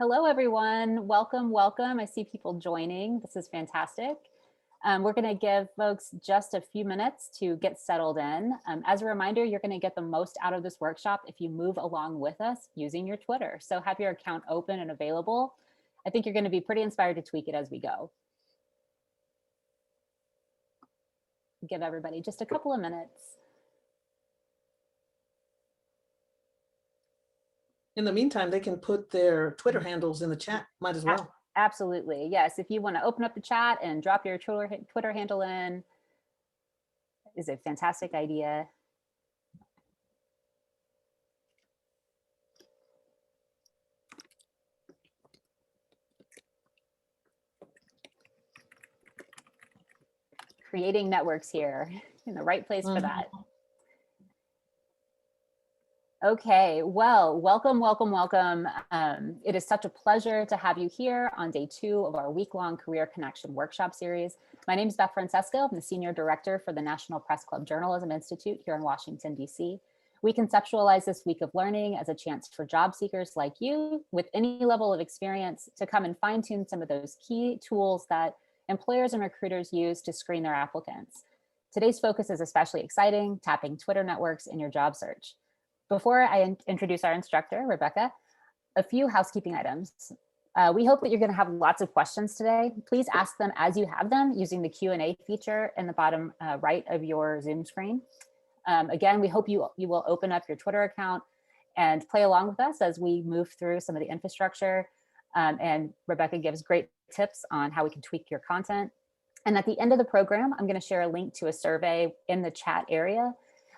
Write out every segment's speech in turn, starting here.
Hello, everyone. Welcome, welcome. I see people joining. This is fantastic. We're going to give folks just a few minutes to get settled in. As a reminder, you're going to get the most out of this workshop if you move along with us using your Twitter. So have your account open and available. I think you're going to be pretty inspired to tweak it as we go. Give everybody just a couple of minutes. In the meantime, they can put their Twitter handles in the chat, might as well. Absolutely, yes. If you want to open up the chat and drop your Twitter handle in, is a fantastic idea. Creating networks here, in the right place for that. Okay, well, welcome, welcome, welcome. It is such a pleasure to have you here on day 2 of our week-long Career Connection workshop series. My name is Beth Francesco. I'm the Senior Director for the National Press Club Journalism Institute here in Washington, D.C. We conceptualize this week of learning as a chance for job seekers like you with any level of experience to come and fine-tune some of those key tools that employers and recruiters use to screen their applicants. Today's focus is especially exciting, tapping Twitter networks in your job search. Before I introduce our instructor, Rebecca, a few housekeeping items. We hope that you're going to have lots of questions today. Please ask them as you have them using the Q&A feature in the bottom right of your Zoom screen. Again, we hope you will open up your Twitter account and play along with us as we move through some of the infrastructure. And Rebecca gives great tips on how we can tweak your content. And at the end of the program, I'm going to share a link to a survey in the chat area.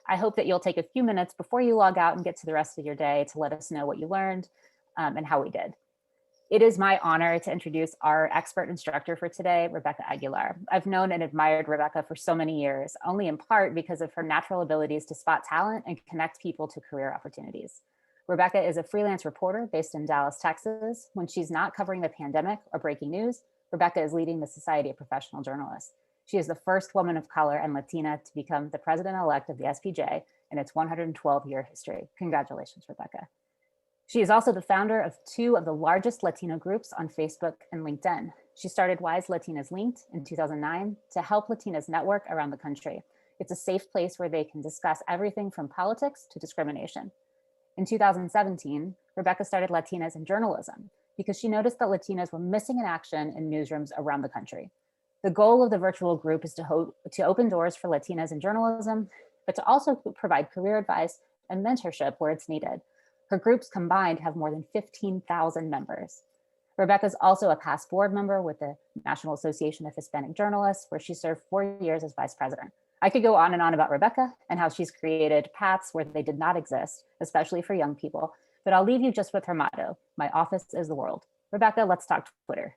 I hope that you'll take a few minutes before you log out and get to the rest of your day to let us know what you learned and how we did. It is my honor to introduce our expert instructor for today, Rebecca Aguilar. I've known and admired Rebecca for so many years, only in part because of her natural abilities to spot talent and connect people to career opportunities. Rebecca is a freelance reporter based in Dallas, Texas. When she's not covering the pandemic or breaking news, Rebecca is leading the Society of Professional Journalists. She is the first woman of color and Latina to become the president-elect of the SPJ in its 112-year history. Congratulations, Rebecca. She is also the founder of 2 of the largest Latino groups on Facebook and LinkedIn. She started Wise Latinas Linked in 2009 to help Latinas network around the country. It's a safe place where they can discuss everything from politics to discrimination. In 2017, Rebecca started Latinas in Journalism because she noticed that Latinas were missing in action in newsrooms around the country. The goal of the virtual group is to open doors for Latinas in journalism, but to also provide career advice and mentorship where it's needed. Her groups combined have more than 15,000 members. Rebecca is also a past board member with the National Association of Hispanic Journalists, where she served 4 years as vice president. I could go on and on about Rebecca and how she's created paths where they did not exist, especially for young people, but I'll leave you just with her motto, "My office is the world." Rebecca, let's talk Twitter.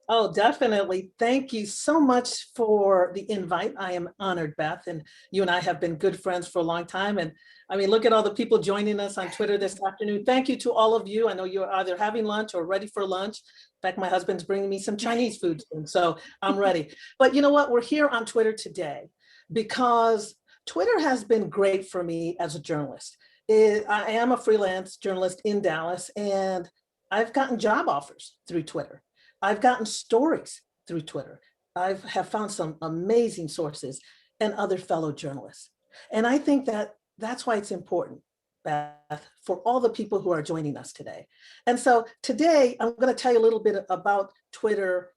Oh, definitely. Thank you so much for the invite. I am honored, Beth, and you and I have been good friends for a long time. And I mean, look at all the people joining us on Twitter this afternoon. Thank you to all of you. I know you're either having lunch or ready for lunch. In fact, my husband's bringing me some Chinese food soon, so I'm ready. But you know what? We're here on Twitter today because Twitter has been great for me as a journalist. I am a freelance journalist in Dallas, and I've gotten job offers through Twitter. I've gotten stories through Twitter. I have found some amazing sources and other fellow journalists. And I think that that's why it's important, Beth, for all the people who are joining us today. And so today, I'm going to tell you a little bit about Twitter,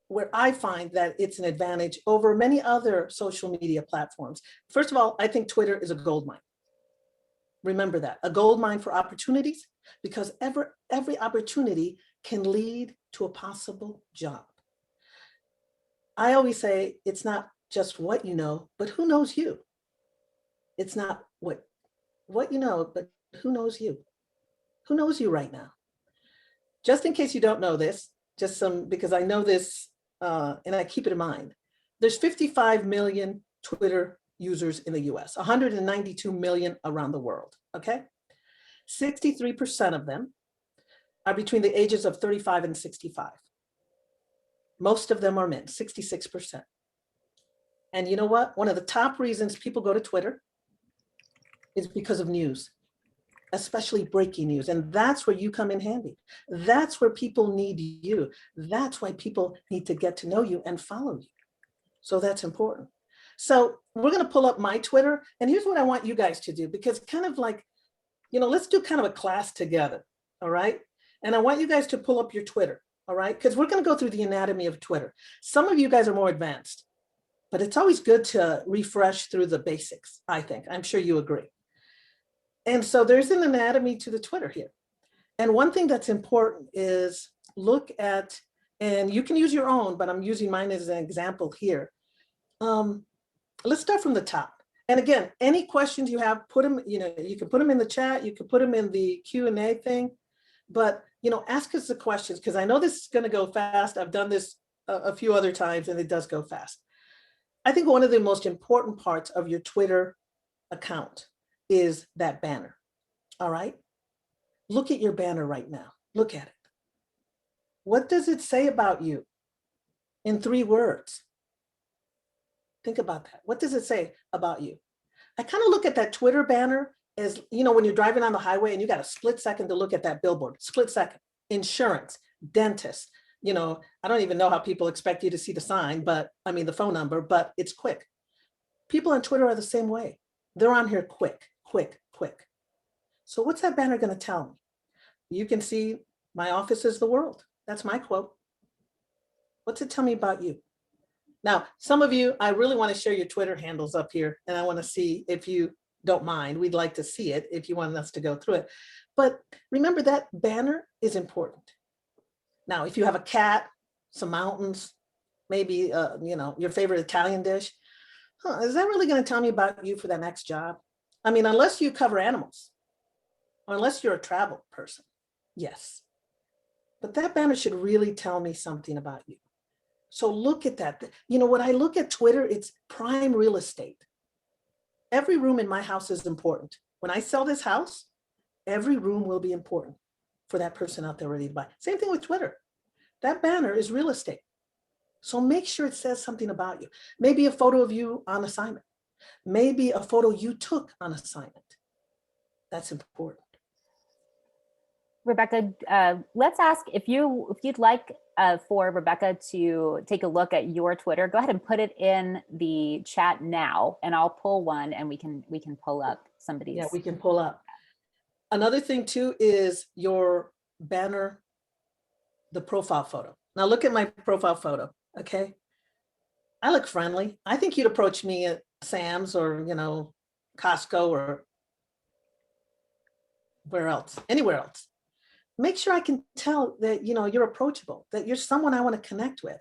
where I find that it's an advantage over many other social media platforms. First of all, I think Twitter is a gold mine. Remember that, a gold mine for opportunities, because every opportunity can lead to a possible job. I always say it's not just what you know, but who knows you. It's not what you know, but who knows you. Who knows you right now? Just in case you don't know this, because I know this and I keep it in mind, there's 55 million Twitter users in the US, 192 million around the world, okay? 63% of them are between the ages of 35 and 65. Most of them are men, 66%. And you know what? One of the top reasons people go to Twitter is because of news. especially breaking news. And that's where you come in handy. That's where people need you. That's why people need to get to know you and follow you. So that's important. So we're going to pull up my Twitter. And here's what I want you guys to do, because kind of like, let's do kind of a class together. All right. And I want you guys to pull up your Twitter. All right. Because we're going to go through the anatomy of Twitter. Some of you guys are more advanced, but it's always good to refresh through the basics, I think. I'm sure you agree. And so there's an anatomy to the Twitter here. And one thing that's important is look at, and you can use your own, but I'm using mine as an example here. Let's start from the top. And again, any questions you have, put them, you can put them in the chat, you can put them in the Q&A thing, but, ask us the questions, because I know this is going to go fast. I've done this a few other times and it does go fast. I think one of the most important parts of your Twitter account is that banner. All right. Look at your banner right now. Look at it. What does it say about you in 3 words? Think about that. What does it say about you? I kind of look at that Twitter banner as, when you're driving on the highway and you got a split second to look at that billboard, split second. Insurance, dentist, I don't even know how people expect you to see the sign, but I mean the phone number, but it's quick. People on Twitter are the same way. They're on here quick, quick, quick. So what's that banner going to tell me? You can see my office is the world. That's my quote. What's it tell me about you? Now, some of you, I really want to share your Twitter handles up here, and I want to see if you don't mind. We'd like to see it if you want us to go through it. But remember, that banner is important. Now, if you have a cat, some mountains, maybe, your favorite Italian dish, is that really going to tell me about you for that next job? I mean, unless you cover animals, or unless you're a travel person, yes. But that banner should really tell me something about you. So look at that. When I look at Twitter, it's prime real estate. Every room in my house is important. When I sell this house, every room will be important for that person out there ready to buy. Same thing with Twitter. That banner is real estate. So make sure it says something about you. Maybe a photo of you on assignment. Maybe a photo you took on assignment. That's important. Rebecca, let's ask if you'd like for Rebecca to take a look at your Twitter. Go ahead and put it in the chat now, and I'll pull one, and we can pull up somebody's. Yeah, we can pull up. Another thing too is your banner, the profile photo. Now look at my profile photo. Okay, I look friendly. I think you'd approach me at Sam's or Costco or where else, anywhere else. Make sure I can tell that, you're approachable, that you're someone I want to connect with.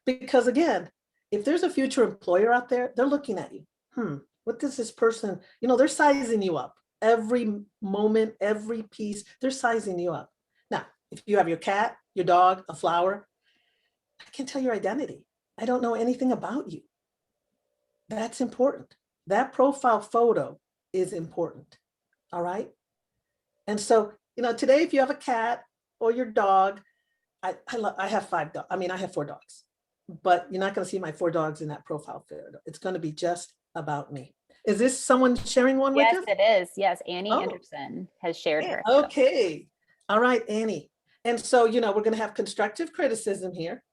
Because again, if there's a future employer out there, they're looking at you. What does this person, they're sizing you up. Every moment, every piece, they're sizing you up. Now, if you have your cat, your dog, a flower, I can't tell your identity. I don't know anything about you. That's important. That profile photo is important. All right. And so, today, if you have a cat or your dog, I have 5 dogs. I mean, I have 4 dogs, but you're not going to see my 4 dogs in that profile photo. It's going to be just about me. Is this someone sharing one with us? Yes, it is. Yes, Annie Anderson has shared her. Okay. All right, Annie. And so, we're going to have constructive criticism here.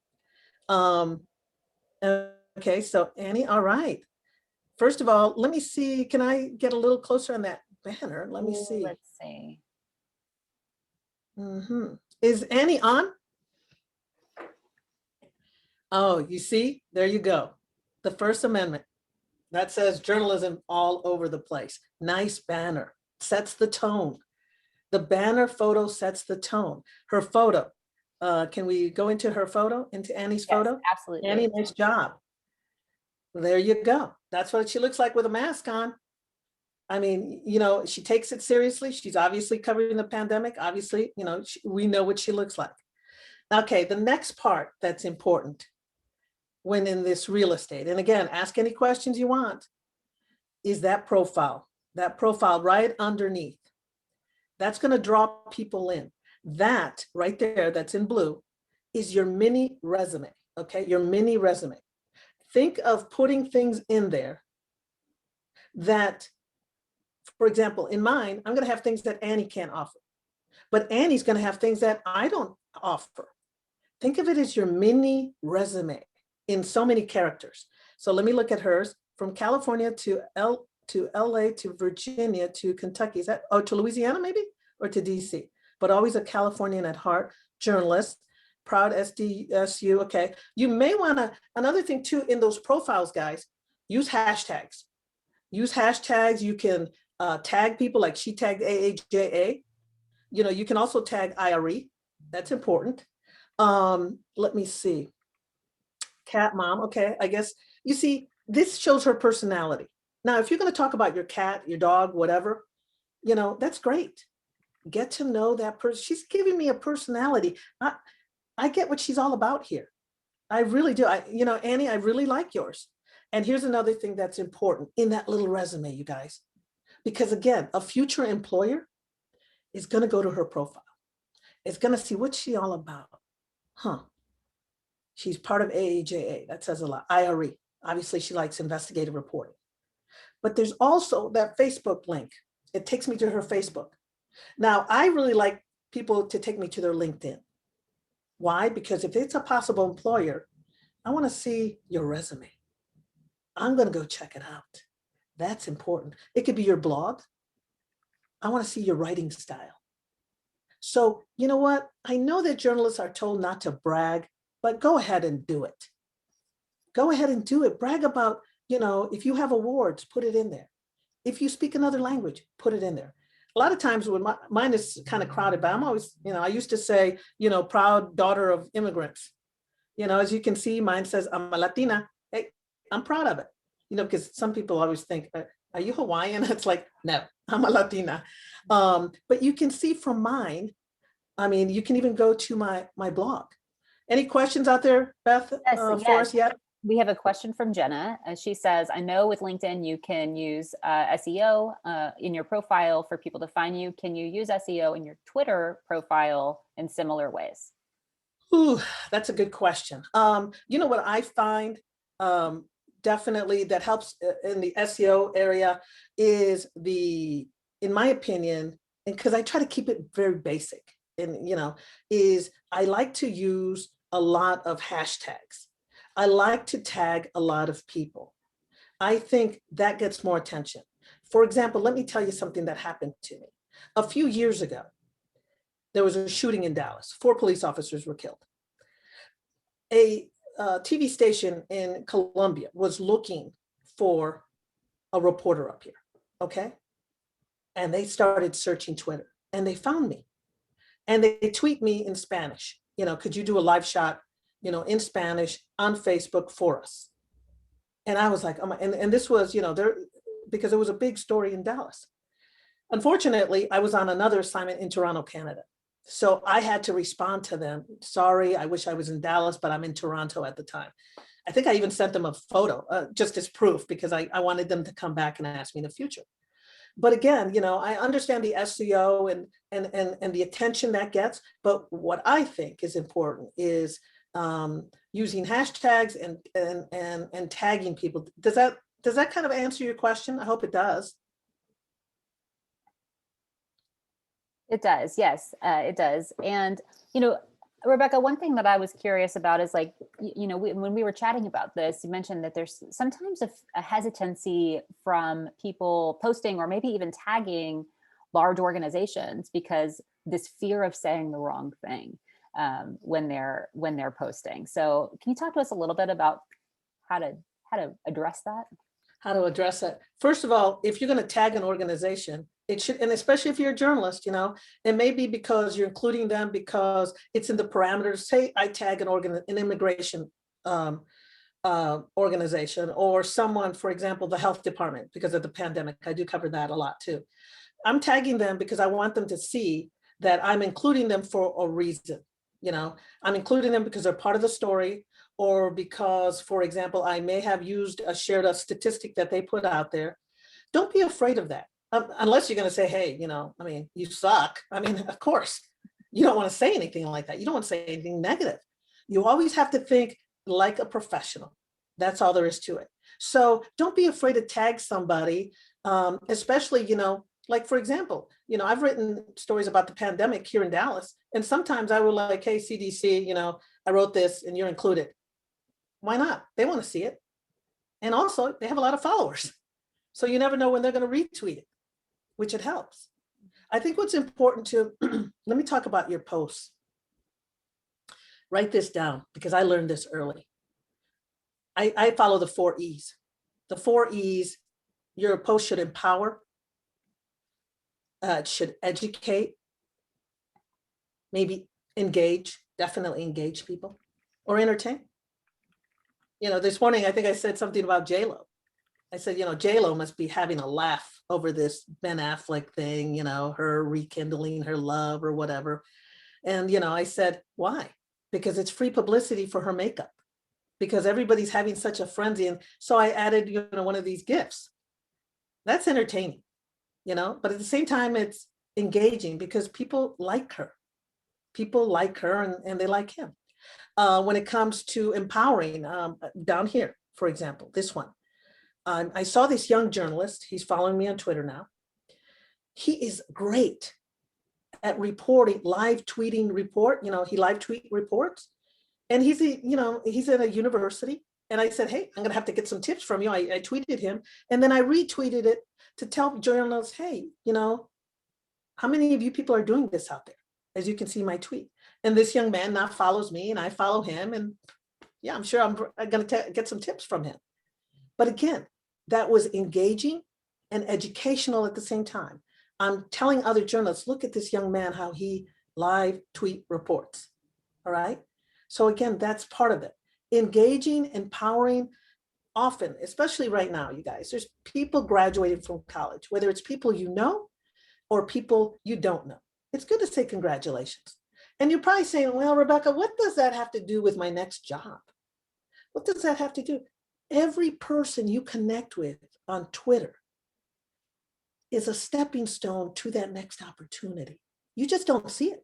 Okay, so Annie, all right. First of all, let me see. Can I get a little closer on that banner? Let me see. Let's see. Is Annie on? Oh, you see, there you go. The First Amendment that says journalism all over the place. Nice banner, sets the tone. The banner photo sets the tone. Her photo. Can we go into her photo, into Annie's photo? Absolutely. Annie, nice job. There you go. That's what she looks like with a mask on. I mean, she takes it seriously. She's obviously covering the pandemic. Obviously, we know what she looks like. Okay, the next part that's important when in this real estate, and again, ask any questions you want, is that profile right underneath. That's going to draw people in. That right there, that's in blue, is your mini resume, okay? Your mini resume. Think of putting things in there that For example, in mine, I'm going to have things that Annie can't offer, but Annie's going to have things that I don't offer. Think of it as your mini resume in so many characters. So let me look at hers. From California to LA to Virginia to Kentucky. Is that, oh, to Louisiana maybe, or to DC? But always a Californian at heart, journalist, proud SDSU. Okay. You may want to, another thing too, in those profiles, guys, use hashtags. Use hashtags. You can tag people, like she tagged AAJA. You know, you can also tag IRE. That's important. Let me see. Cat mom. Okay. I guess you see, this shows her personality. Now, if you're going to talk about your cat, your dog, whatever, you know, that's great. Get to know that person. She's giving me a personality. I get what she's all about here. I really do. You know, Annie, I really like yours. And here's another thing that's important in that little resume, you guys, because again, a future employer is going to go to her profile. It's going to see what's she all about. Huh. She's part of AAJA. That says a lot. IRE. Obviously, she likes investigative reporting. But there's also that Facebook link. It takes me to her Facebook. Now, I really like people to take me to their LinkedIn. Why? Because if it's a possible employer, I want to see your resume. I'm going to go check it out. That's important. It could be your blog. I want to see your writing style. So, you know what? I know that journalists are told not to brag, but go ahead and do it. Go ahead and do it. Brag about, you know, if you have awards, put it in there. If you speak another language, put it in there. A lot of times when mine is kind of crowded, but I'm always, you know, I used to say, you know, proud daughter of immigrants. You know, as you can see, mine says I'm a Latina. Hey, I'm proud of it. You know, because some people always think, are you Hawaiian? It's like, no, I'm a Latina. But you can see from mine, I mean, you can even go to my blog. Any questions out there, Beth, for us yet? We have a question from Jenna. She says, I know with LinkedIn, you can use SEO in your profile for people to find you. Can you use SEO in your Twitter profile in similar ways? Ooh, that's a good question. You know what I find definitely that helps in the SEO area is in my opinion, and because I try to keep it very basic, and you know, is I like to use a lot of hashtags. I like to tag a lot of people. I think that gets more attention. For example, let me tell you something that happened to me. A few years ago, there was a shooting in Dallas. 4 police officers were killed. A TV station in Colombia was looking for a reporter up here, okay? And they started searching Twitter and they found me. And they tweet me in Spanish, you know, could you do a live shot, you know, in Spanish on Facebook for us? And I was like, oh my, and this was, you know, because it was a big story in Dallas. Unfortunately, I was on another assignment in Toronto, Canada. So I had to respond to them. Sorry, I wish I was in Dallas, but I'm in Toronto at the time. I think I even sent them a photo just as proof because I wanted them to come back and ask me in the future. But again, you know, I understand the SEO and the attention that gets, but what I think is important is using hashtags and tagging people. Does that kind of answer your question? I hope it does. It does. Yes, it does. And, you know, Rebecca, one thing that I was curious about is like, you know, when we were chatting about this, you mentioned that there's sometimes a hesitancy from people posting or maybe even tagging large organizations because this fear of saying the wrong thing when they're posting. So can you talk to us a little bit about how to address that? How to address that? First of all, if you're going to tag an organization, it should, and especially if you're a journalist, you know, it may be because you're including them because it's in the parameters. Say I tag an immigration organization or someone, for example, the health department, because of the pandemic. I do cover that a lot too. I'm tagging them because I want them to see that I'm including them for a reason. You know, I'm including them because they're part of the story, or because, for example, I may have shared a statistic that they put out there. Don't be afraid of that. Unless you're going to say, hey, you know, I mean, you suck. I mean, of course, you don't want to say anything like that. You don't want to say anything negative. You always have to think like a professional. That's all there is to it. So don't be afraid to tag somebody Especially, like, for example, I've written stories about the pandemic here in Dallas, and sometimes I will like, hey, CDC, I wrote this and you're included. Why not? They want to see it. And also, they have a lot of followers. So you never know when they're going to retweet it, which it helps. I think what's important to, let me talk about your posts. Write this down because I learned this early. I follow the 4 E's. The 4 E's, your post should empower, it should educate, maybe engage, definitely engage people, or entertain. This morning, I think I said something about J-Lo. I said, J-Lo must be having a laugh over this Ben Affleck thing, her rekindling her love or whatever. And, I said, why? Because it's free publicity for her makeup, because everybody's having such a frenzy. And so I added, one of these gifts. That's entertaining, but at the same time, it's engaging because people like her. People like her and they like him. When it comes to empowering, down here, for example, this one, I saw this young journalist. He's following me on Twitter now. He is great at reporting, live tweeting report. He live tweet reports, and he's in a university. And I said, hey, I'm gonna have to get some tips from you. I tweeted him, and then I retweeted it to tell journalists, hey, how many of you people are doing this out there? As you can see my tweet. And this young man now follows me and I follow him. And yeah, I'm sure I'm going to get some tips from him. But again, that was engaging and educational at the same time. I'm telling other journalists, look at this young man, how he live tweet reports. All right. So again, that's part of it. Engaging, empowering. Often, especially right now, you guys, there's people graduating from college, whether it's people you know or people you don't know. It's good to say congratulations. And you're probably saying, well, Rebecca, what does that have to do with my next job? What does that have to do? Every person you connect with on Twitter is a stepping stone to that next opportunity. You just don't see it.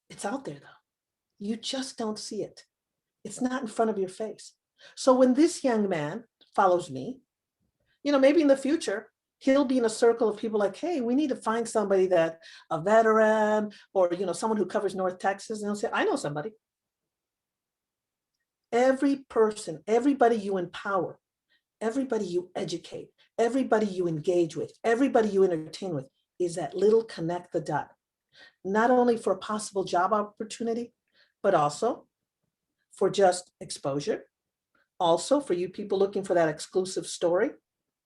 It's out there though. You just don't see it. It's not in front of your face. So when this young man follows me, maybe in the future, he'll be in a circle of people like, hey, we need to find somebody that a veteran or, someone who covers North Texas. And he'll say, I know somebody. Every person, everybody you empower, everybody you educate, everybody you engage with, everybody you entertain with is that little connect the dot, not only for a possible job opportunity, but also for just exposure. Also for you people looking for that exclusive story,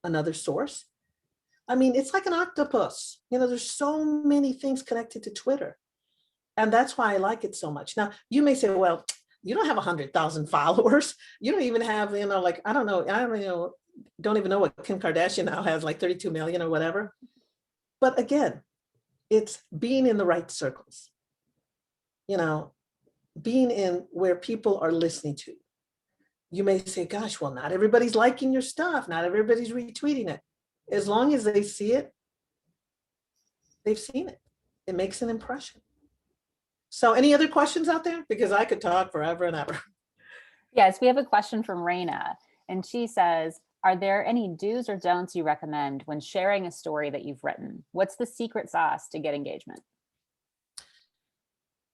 another source. I mean, it's like an octopus. There's so many things connected to Twitter. And that's why I like it so much. Now, you may say, well, you don't have 100,000 followers. You don't even have, like, I don't know, don't even know what Kim Kardashian now has, like 32 million or whatever. But again, it's being in the right circles, being in where people are listening to. You may say, gosh, well, not everybody's liking your stuff. Not everybody's retweeting it. As long as they see it, they've seen it. It makes an impression. So any other questions out there? Because I could talk forever and ever. Yes, we have a question from Raina, and she says, are there any do's or don'ts you recommend when sharing a story that you've written? What's the secret sauce to get engagement?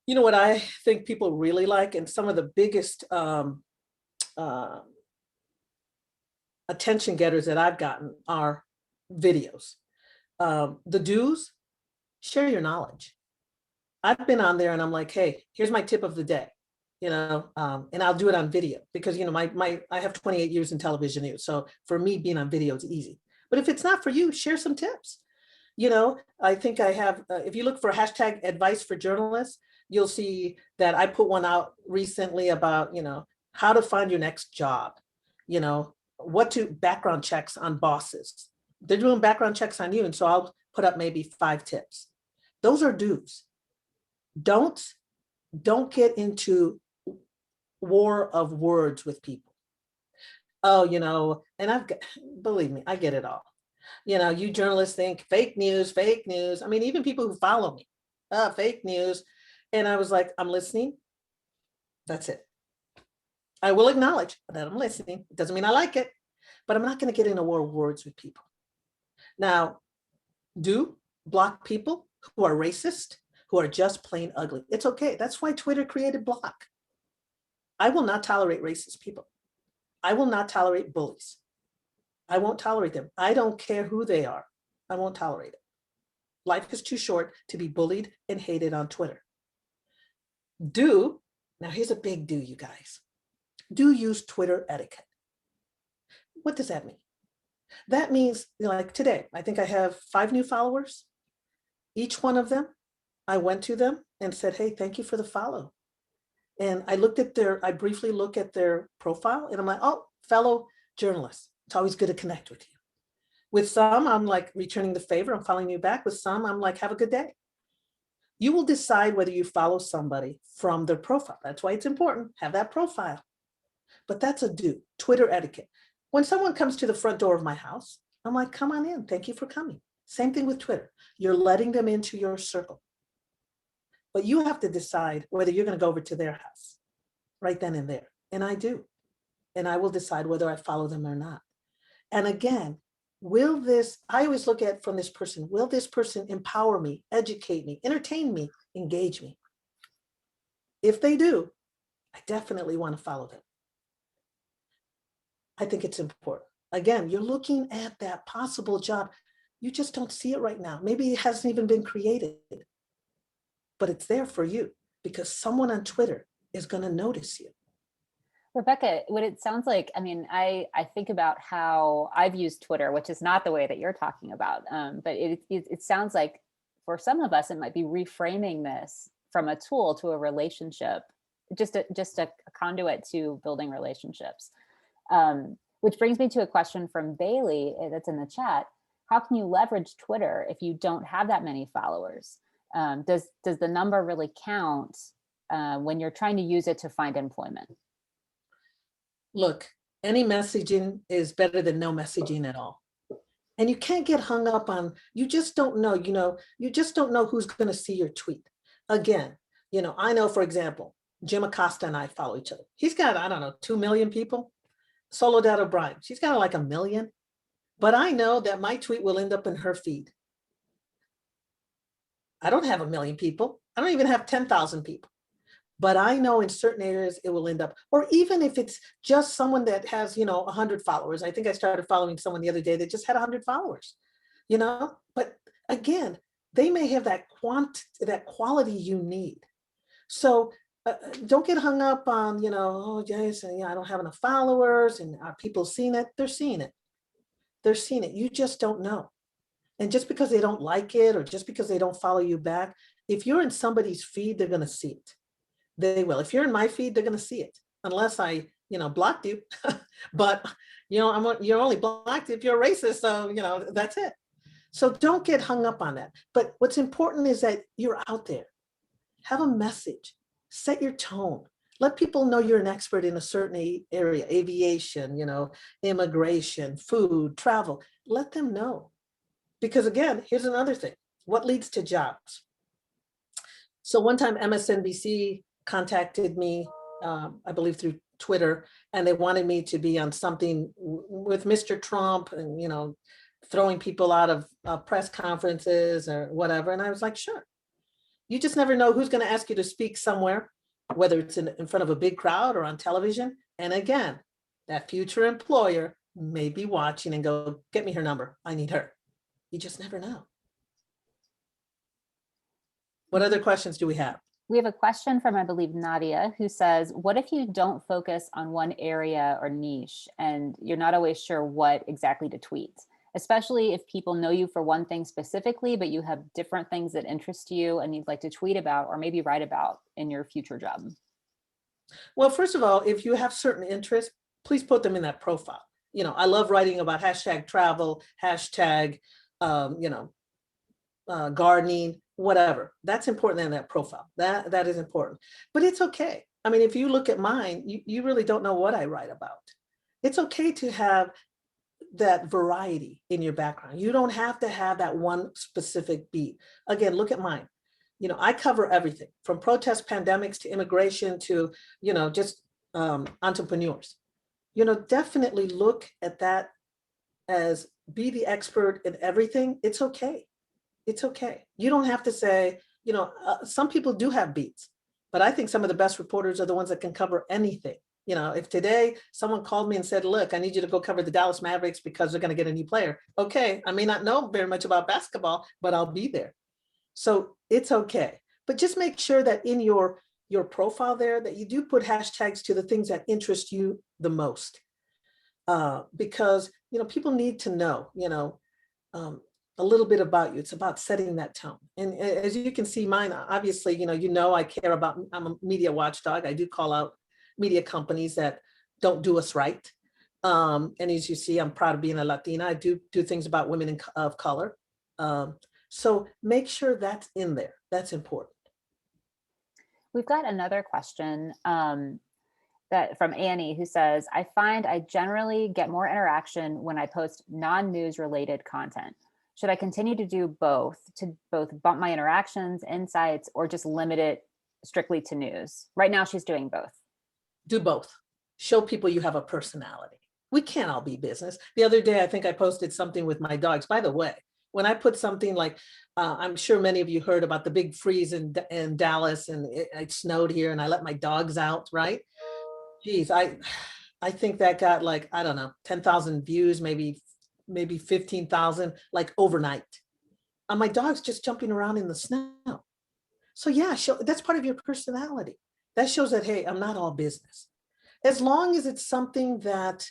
What I think people really like, and some of the biggest attention getters that I've gotten are videos. The do's, share your knowledge. I've been on there and I'm like, hey, here's my tip of the day, and I'll do it on video because, I have 28 years in television news. So for me, being on video is easy. But if it's not for you, share some tips. I think I have, if you look for hashtag advice for journalists, you'll see that I put one out recently about, how to find your next job, what to background checks on bosses. They're doing background checks on you. And so I'll put up maybe 5 tips. Those are do's. Don't get into war of words with people. Oh, and believe me, I get it all. You journalists think fake news. I mean, even people who follow me, fake news. And I was like, I'm listening. That's it. I will acknowledge that I'm listening. It doesn't mean I like it, but I'm not going to get in a war of words with people. Now, do block people who are racist, who are just plain ugly. It's okay. That's why Twitter created block. I will not tolerate racist people. I will not tolerate bullies. I won't tolerate them. I don't care who they are. I won't tolerate it. Life is too short to be bullied and hated on Twitter. Now here's a big do, you guys. Do use Twitter etiquette. What does that mean? That means, like today, I think I have 5 new followers. Each one of them, I went to them and said, hey, thank you for the follow. And I briefly look at their profile and I'm like, oh, fellow journalists, it's always good to connect with you. With some, I'm like returning the favor, I'm following you back. With some, I'm like, have a good day. You will decide whether you follow somebody from their profile. That's why it's important, have that profile. But that's a do, Twitter etiquette. When someone comes to the front door of my house, I'm like, come on in, thank you for coming. Same thing with Twitter. You're letting them into your circle. But you have to decide whether you're going to go over to their house right then and there. And I do. And I will decide whether I follow them or not. And again, I always look at from this person, will this person empower me, educate me, entertain me, engage me? If they do, I definitely want to follow them. I think it's important. Again, you're looking at that possible job. You just don't see it right now. Maybe it hasn't even been created, but it's there for you because someone on Twitter is going to notice you. Rebecca, what it sounds like, I mean, I think about how I've used Twitter, which is not the way that you're talking about, but it sounds like for some of us, it might be reframing this from a tool to a relationship, just a conduit to building relationships. Which brings me to a question from Bailey that's in the chat. How can you leverage Twitter if you don't have that many followers? Does the number really count when you're trying to use it to find employment? Look, any messaging is better than no messaging at all. And you can't get hung up on, you just don't know, you just don't know who's going to see your tweet. Again, I know, for example, Jim Acosta and I follow each other. He's got, I don't know, 2 million people. Soledad O'Brien, she's got like 1 million. But I know that my tweet will end up in her feed. I don't have 1 million people. I don't even have 10,000 people. But I know in certain areas it will end up, or even if it's just someone that has, 100 followers. I think I started following someone the other day that just had 100 followers, but again, they may have that quality you need. So don't get hung up on, oh, Jason, I don't have enough followers and are people seeing it? They're seeing it. They're seeing it. You just don't know. And just because they don't like it or just because they don't follow you back, if you're in somebody's feed, they're going to see it. They will. If you're in my feed, they're going to see it, unless I, blocked you. But, you're only blocked if you're racist. So, that's it. So don't get hung up on that. But what's important is that you're out there. Have a message. Set your tone. Let people know you're an expert in a certain area, aviation, immigration, food, travel. Let them know. Because again, here's another thing. What leads to jobs? So one time MSNBC contacted me, I believe through Twitter, and they wanted me to be on something with Mr. Trump and, throwing people out of press conferences or whatever. And I was like, sure. You just never know who's going to ask you to speak somewhere, whether it's in front of a big crowd or on television. And again, that future employer may be watching and go, get me her number. I need her. You just never know. What other questions do we have? We have a question from, I believe, Nadia, who says, what if you don't focus on one area or niche and you're not always sure what exactly to tweet, especially if people know you for one thing specifically, but you have different things that interest you and you'd like to tweet about or maybe write about in your future job? Well, first of all, if you have certain interests, please put them in that profile. I love writing about hashtag travel, hashtag, gardening, whatever. That's important in that profile. That is important. But it's okay. I mean, if you look at mine, you really don't know what I write about. It's okay to have that variety in your background. You don't have to have that one specific beat. Again, look at mine. I cover everything from protest, pandemics to immigration to, just entrepreneurs. Definitely look at that as be the expert in everything, it's okay. It's okay. You don't have to say, some people do have beats, but I think some of the best reporters are the ones that can cover anything. If today someone called me and said, look, I need you to go cover the Dallas Mavericks because they're going to get a new player. Okay. I may not know very much about basketball, but I'll be there. So it's okay. But just make sure that in your profile there that you do put hashtags to the things that interest you the most. Because, people need to know, a little bit about you. It's about setting that tone. And as you can see, mine, obviously, I care about, I'm a media watchdog. I do call out media companies that don't do us right. And as you see, I'm proud of being a Latina. I do things about women of color. So make sure that's in there. That's important. We've got another question that from Annie, who says, I find I generally get more interaction when I post non-news related content. Should I continue to do both, to both bump my interactions, insights, or just limit it strictly to news? Right now, she's doing both. Do both. Show people you have a personality. We can't all be business. The other day, I think I posted something with my dogs. By the way, when I put something like, I'm sure many of you heard about the big freeze in Dallas, and it snowed here, and I let my dogs out, right? Geez, I think that got like, I don't know, 10,000 views, maybe 15,000, like overnight. My dog's just jumping around in the snow. So yeah, that's part of your personality. That shows that, hey, I'm not all business. As long as it's something that,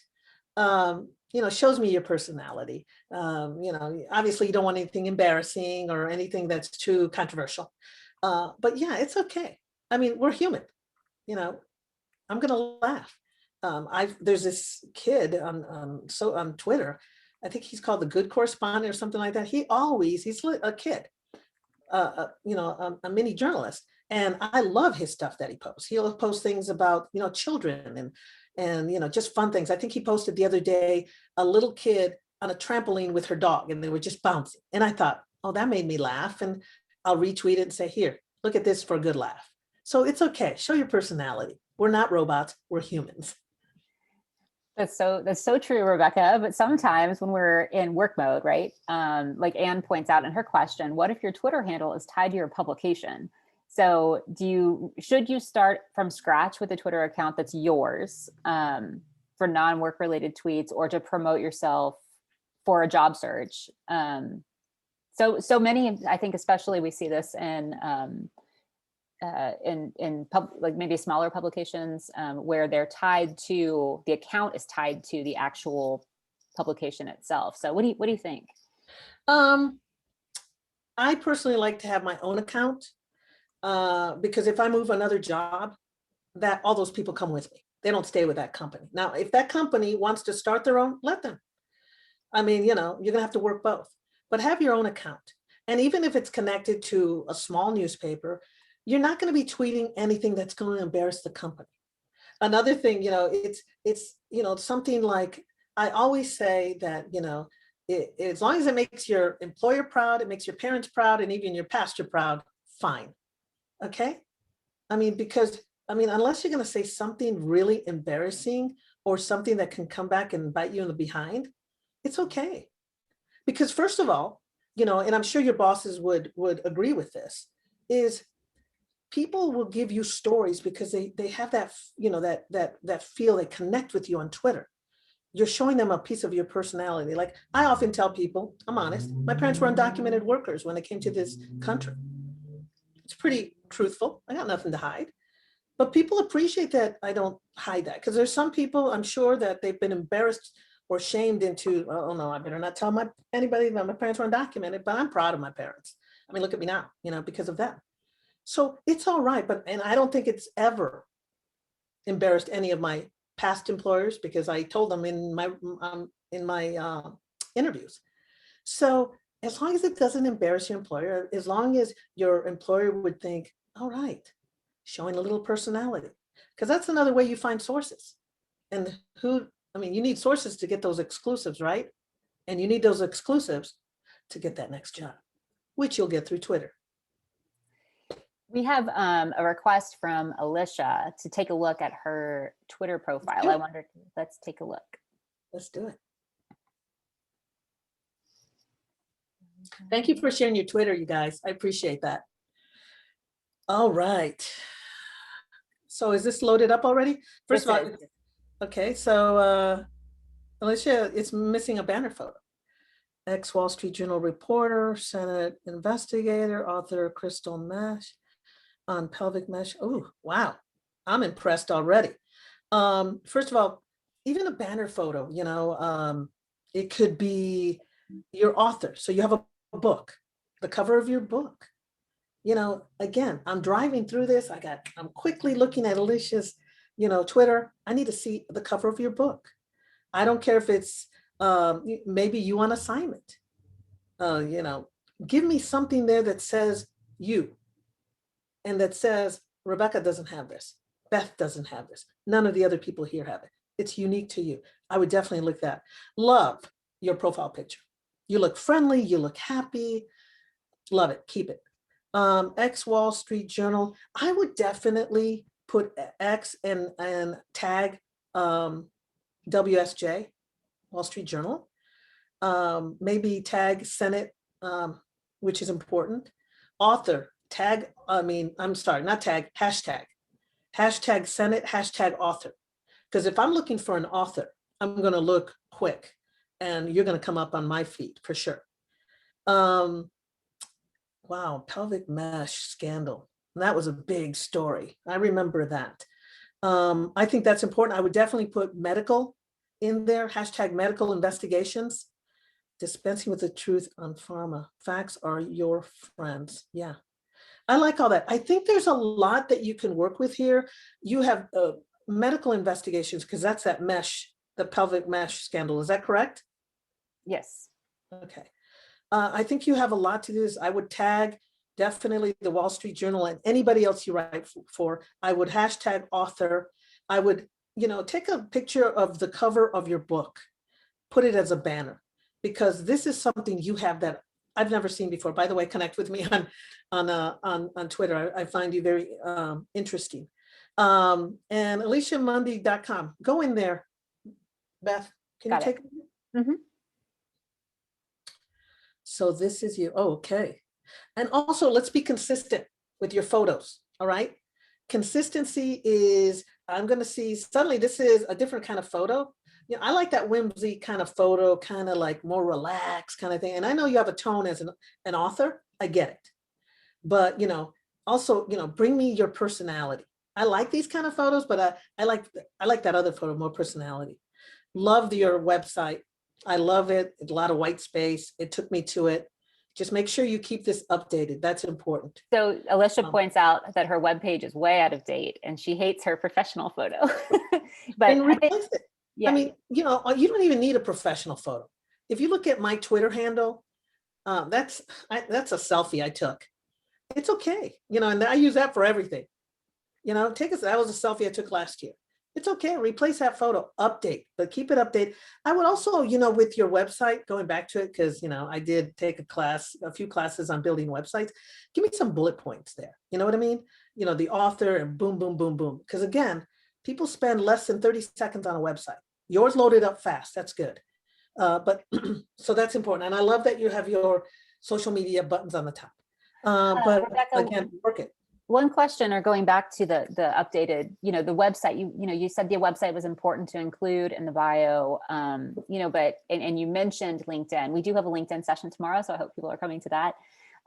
shows me your personality. Obviously you don't want anything embarrassing or anything that's too controversial. But yeah, it's okay. I mean, we're human, I'm going to laugh. There's this kid on Twitter. I think he's called the Good Correspondent or something like that. He's a kid, a mini journalist. And I love his stuff that he posts. He'll post things about, children and just fun things. I think he posted the other day, a little kid on a trampoline with her dog, and they were just bouncing. And I thought, oh, that made me laugh. And I'll retweet it and say, here, look at this for a good laugh. So it's okay. Show your personality. We're not robots. We're humans. That's so true, Rebecca. But sometimes when we're in work mode, right? Like Anne points out in her question, what if your Twitter handle is tied to your publication? So should you start from scratch with a Twitter account that's yours for non-work related tweets, or to promote yourself for a job search? So many, I think, especially we see this in like maybe smaller publications where they're tied to, the account is tied to the actual publication itself. So what do you think? I personally like to have my own account because if I move another job, that all those people come with me. They don't stay with that company. Now, if that company wants to start their own, let them. I mean, you're gonna have to work both, but have your own account. And even if it's connected to a small newspaper, you're not going to be tweeting anything that's going to embarrass the company. Another thing, it's something like, I always say that, as long as it makes your employer proud, it makes your parents proud, and even your pastor proud, fine. Okay. I mean, unless you're going to say something really embarrassing or something that can come back and bite you in the behind, it's okay. Because first of all, and I'm sure your bosses would agree with this, is people will give you stories because they have that, that feel, they connect with you on Twitter. You're showing them a piece of your personality. Like I often tell people, I'm honest, my parents were undocumented workers when they came to this country. It's pretty truthful. I got nothing to hide. But people appreciate that I don't hide that, because there's some people, I'm sure, that they've been embarrassed or shamed into, oh no, I better not tell anybody that my parents were undocumented, but I'm proud of my parents. I mean, look at me now, because of them. So it's all right, and I don't think it's ever embarrassed any of my past employers, because I told them in my interviews. So as long as it doesn't embarrass your employer, as long as your employer would think, all right, showing a little personality, because that's another way you find sources. And you need sources to get those exclusives, right? And you need those exclusives to get that next job, which you'll get through Twitter. We have a request from Alicia to take a look at her Twitter profile. I wonder, let's take a look. Let's do it. Thank you for sharing your Twitter, you guys. I appreciate that. All right. So is this loaded up already? First of all, okay, so Alicia, it's missing a banner photo. Ex-Wall Street Journal reporter, Senate investigator, author Crystal Mesh on pelvic mesh. Oh, wow. I'm impressed already. First of all, even a banner photo, it could be your author. So you have a book, the cover of your book. Again, I'm driving through this. I'm quickly looking at Alicia's, Twitter. I need to see the cover of your book. I don't care if it's maybe you on assignment. Give me something there that says you, and that says Rebecca doesn't have this, Beth doesn't have this, none of the other people here have it. It's unique to you. I would definitely look that. Love your profile picture. You look friendly, you look happy. Love it, keep it. Ex-Wall Street Journal. I would definitely put X and tag WSJ, Wall Street Journal. Maybe tag Senate, which is important. Author, tag, not tag, hashtag. Hashtag Senate, hashtag author. Because if I'm looking for an author, I'm going to look quick and you're going to come up on my feed for sure. Wow, pelvic mesh scandal. That was a big story. I remember that. I think that's important. I would definitely put medical in there, hashtag medical investigations. Dispensing with the truth on pharma. Facts are your friends. Yeah, I like all that. I think there's a lot that you can work with here. You have medical investigations, because that's that mesh, the pelvic mesh scandal. Is that correct? Yes. Okay. I think you have a lot to do. I would tag definitely the Wall Street Journal and anybody else you write for. I would hashtag author. I would, take a picture of the cover of your book, put it as a banner, because this is something you have that I've never seen before. By the way, connect with me on Twitter. I find you very interesting. And aliciamundy.com. Go in there. Beth, can you take it? Mm-hmm. So this is you. Oh, okay. And also, let's be consistent with your photos. All right. Consistency is, I'm going to see suddenly this is a different kind of photo. I like that whimsy kind of photo, kind of like more relaxed kind of thing. And I know you have a tone as an author. I get it. But, also, bring me your personality. I like these kind of photos, but I like that other photo, more personality. Love your website. I love it. A lot of white space. It took me to it. Just make sure you keep this updated. That's important. So Alicia points out that her webpage is way out of date and she hates her professional photo. But and replace it. Yeah. I mean, you don't even need a professional photo. If you look at my Twitter handle, that's a selfie I took. It's okay. And I use that for everything. That was a selfie I took last year. It's okay. Replace that photo, update, but keep it updated. I would also, with your website, going back to it, because, I did take a few classes on building websites. Give me some bullet points there. You know what I mean? The author and boom, boom, boom, boom. Because again, people spend less than 30 seconds on a website. Yours loaded up fast. That's good. But so that's important. And I love that you have your social media buttons on the top. But Rebecca, again, work it. One question, or going back to the updated, the website, you said the website was important to include in the bio, but you mentioned LinkedIn. We do have a LinkedIn session tomorrow, so I hope people are coming to that.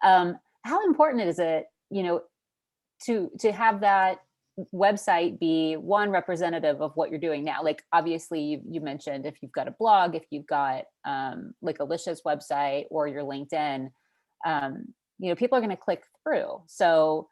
How important is it, to have that website be one representative of what you're doing now? Like, obviously you mentioned if you've got a blog, if you've got like Alicia's website or your LinkedIn, people are going to click through. So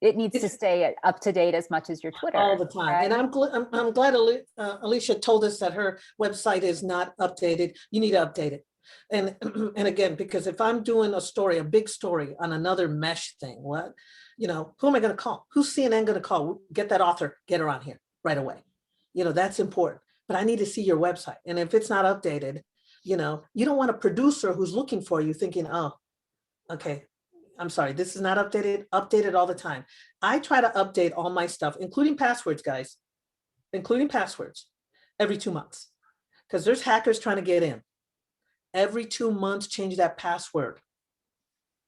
it needs to stay up to date as much as your Twitter. All the time. Right? And I'm glad Alicia told us that her website is not updated. You need to update it. And again, because if I'm doing a big story on another mesh thing, who am I going to call? Who's CNN going to call? Get that author, get her on here right away. That's important. But I need to see your website. And if it's not updated, you don't want a producer who's looking for you thinking, oh, okay, I'm sorry, this is not updated. Update it all the time. I try to update all my stuff, including passwords, guys, every 2 months, because there's hackers trying to get in. every 2 months, change that password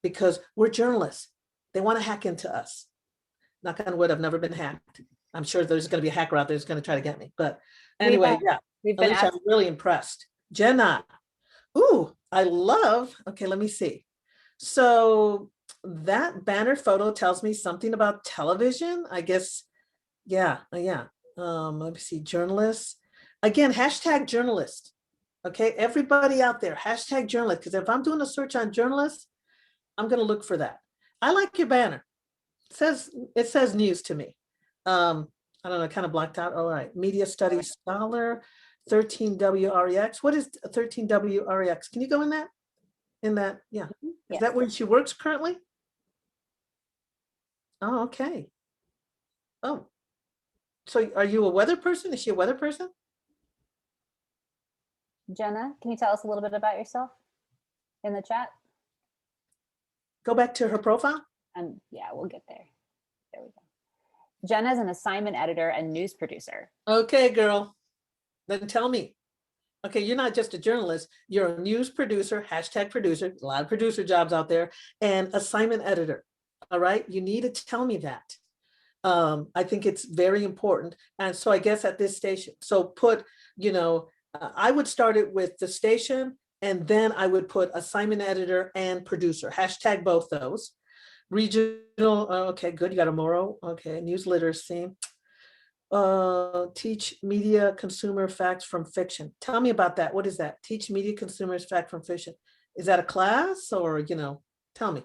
because we're journalists. They want to hack into us. Knock on wood, I've never been hacked. I'm sure there's going to be a hacker out there who's going to try to get me. But anyway, yeah, we've been Alicia, I'm really impressed. Jenna, ooh, I love, okay, let me see. So that banner photo tells me something about television, I guess. Yeah. Let me see, journalists. Again, hashtag journalist. Okay, everybody out there, hashtag journalist, because if I'm doing a search on journalists, I'm going to look for that. I like your banner. It says news to me. I don't know, kind of blacked out. All right, media studies scholar, 13WREX. What is 13WREX? Can you go in that? Yeah. Is Yes. that where she works currently? Oh, okay. Oh, so are you a weather person? Is she a weather person? Jenna, can you tell us a little bit about yourself in the chat? Go back to her profile. And yeah, we'll get there. There we go. Jenna is an assignment editor and news producer. Okay, girl. Then tell me. Okay, you're not just a journalist, you're a news producer, hashtag producer, a lot of producer jobs out there, and assignment editor. All right, you need to tell me that. I think it's very important. And so I guess at this station, so put, I would start it with the station, and then I would put assignment editor and producer, hashtag both those. Regional, okay, good, you got a Moro, okay, news literacy. Teach media consumer facts from fiction. Tell me about that. What is that? Teach media consumers fact from fiction. Is that a class or, tell me.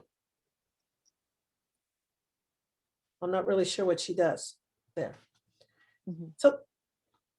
I'm not really sure what she does there. So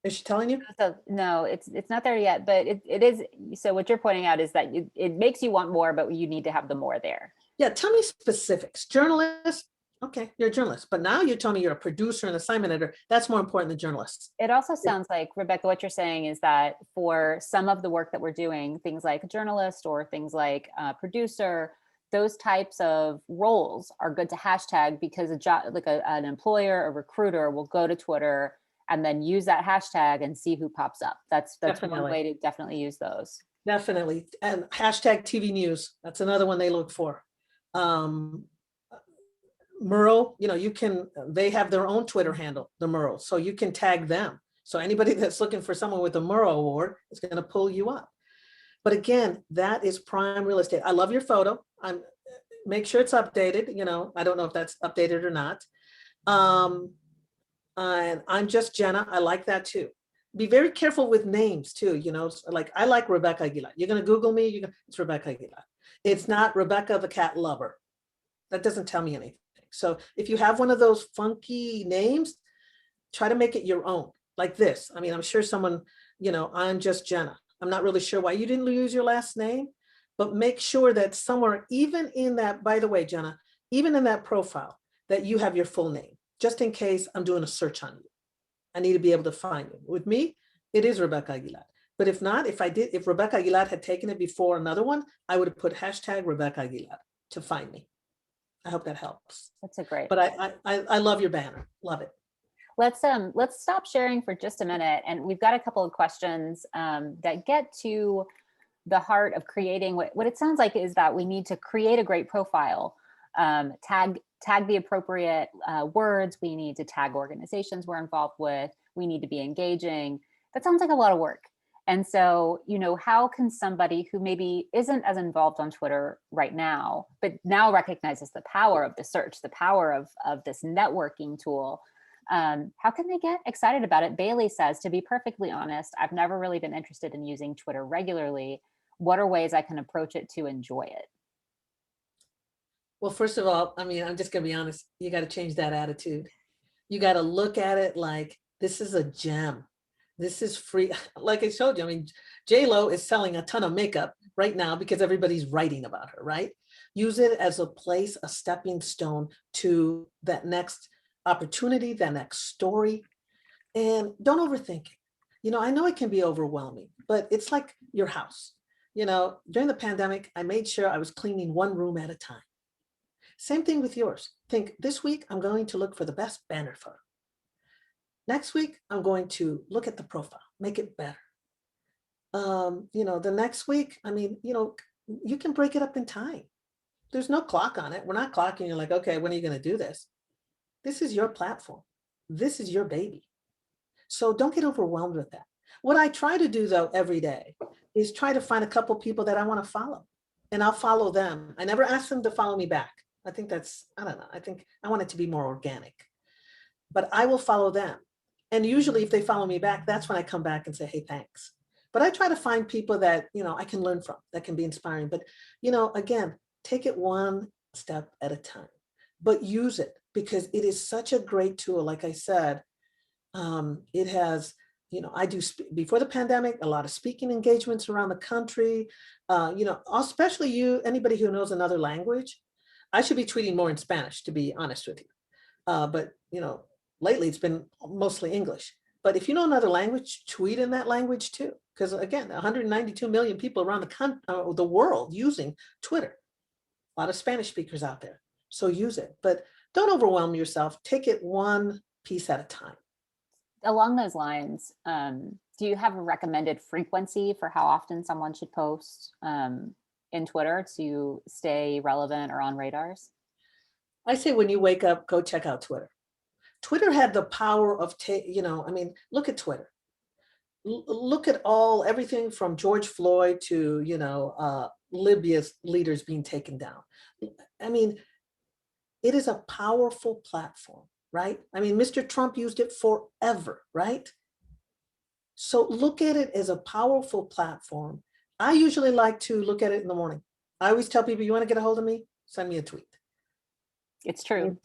is she telling you? So no, it's not there yet, but it is. So what you're pointing out is that it makes you want more, but you need to have the more there. Yeah, tell me specifics. Journalist. Okay, you're a journalist, but now you're telling me you're a producer and assignment editor. That's more important than journalists. It also sounds like, Rebecca, what you're saying is that for some of the work that we're doing, things like journalist or things like producer, those types of roles are good to hashtag because a job, like an employer, a recruiter will go to Twitter and then use that hashtag and see who pops up. That's one way to definitely use those. Definitely. And hashtag TV news. That's another one they look for. Merle, they have their own Twitter handle, the Merle, so you can tag them. So anybody that's looking for someone with a Merle award is going to pull you up. But again, that is prime real estate. I love your photo. Make sure it's updated. I don't know if that's updated or not. And I'm just Jenna. I like that too. Be very careful with names too. Like I like Rebecca Aguilar. You're going to Google me. It's Rebecca Aguilar. It's not Rebecca the cat lover. That doesn't tell me anything. So if you have one of those funky names, try to make it your own, like this. I mean, I'm sure someone, I'm just Jenna. I'm not really sure why you didn't use your last name, but make sure that somewhere, even in that, by the way, Jenna, even in that profile, that you have your full name, just in case I'm doing a search on you. I need to be able to find you. With me, it is Rebecca Aguilar. But if not, if Rebecca Aguilar had taken it before another one, I would have put hashtag Rebecca Aguilar to find me. I hope that helps. That's a great. But I love your banner. Love it. Let's stop sharing for just a minute, and we've got a couple of questions that get to the heart of creating what it sounds like is that we need to create a great profile, tag the appropriate words. We need to tag organizations we're involved with. We need to be engaging. That sounds like a lot of work. And so, how can somebody who maybe isn't as involved on Twitter right now, but now recognizes the power of the search, the power of this networking tool, how can they get excited about it? Bailey says, to be perfectly honest, I've never really been interested in using Twitter regularly. What are ways I can approach it to enjoy it? Well, first of all, I mean, I'm just going to be honest. You got to change that attitude. You got to look at it like this is a gem. This is free. Like I showed you, I mean, J-Lo is selling a ton of makeup right now because everybody's writing about her, right? Use it as a place, a stepping stone to that next opportunity, that next story. And don't overthink it. I know it can be overwhelming, but it's like your house. During the pandemic, I made sure I was cleaning one room at a time. Same thing with yours. Think this week, I'm going to look for the best banner photo. Next week, I'm going to look at the profile, make it better. The next week, I mean, you can break it up in time. There's no clock on it. We're not clocking. You're like, okay, when are you going to do this? This is your platform. This is your baby. So don't get overwhelmed with that. What I try to do though every day is try to find a couple people that I want to follow, and I'll follow them. I never ask them to follow me back. I think I don't know. I think I want it to be more organic, but I will follow them. And usually if they follow me back, that's when I come back and say, hey, thanks. But I try to find people that, I can learn from, that can be inspiring. But, again, take it one step at a time, but use it because it is such a great tool. Like I said, it has, I do before the pandemic, a lot of speaking engagements around the country, especially anybody who knows another language. I should be tweeting more in Spanish, to be honest with you. But, lately it's been mostly English. But if you know another language, tweet in that language too. Because again, 192 million people around the world using Twitter. A lot of Spanish speakers out there. So use it. But don't overwhelm yourself. Take it one piece at a time. Along those lines, do you have a recommended frequency for how often someone should post in Twitter to stay relevant or on radars? I say when you wake up, go check out Twitter. Twitter had the power of, look at Twitter. Look at everything from George Floyd to, Libya's leaders being taken down. I mean, it is a powerful platform, right? I mean, Mr. Trump used it forever, right? So look at it as a powerful platform. I usually like to look at it in the morning. I always tell people, you want to get a hold of me? Send me a tweet. It's true.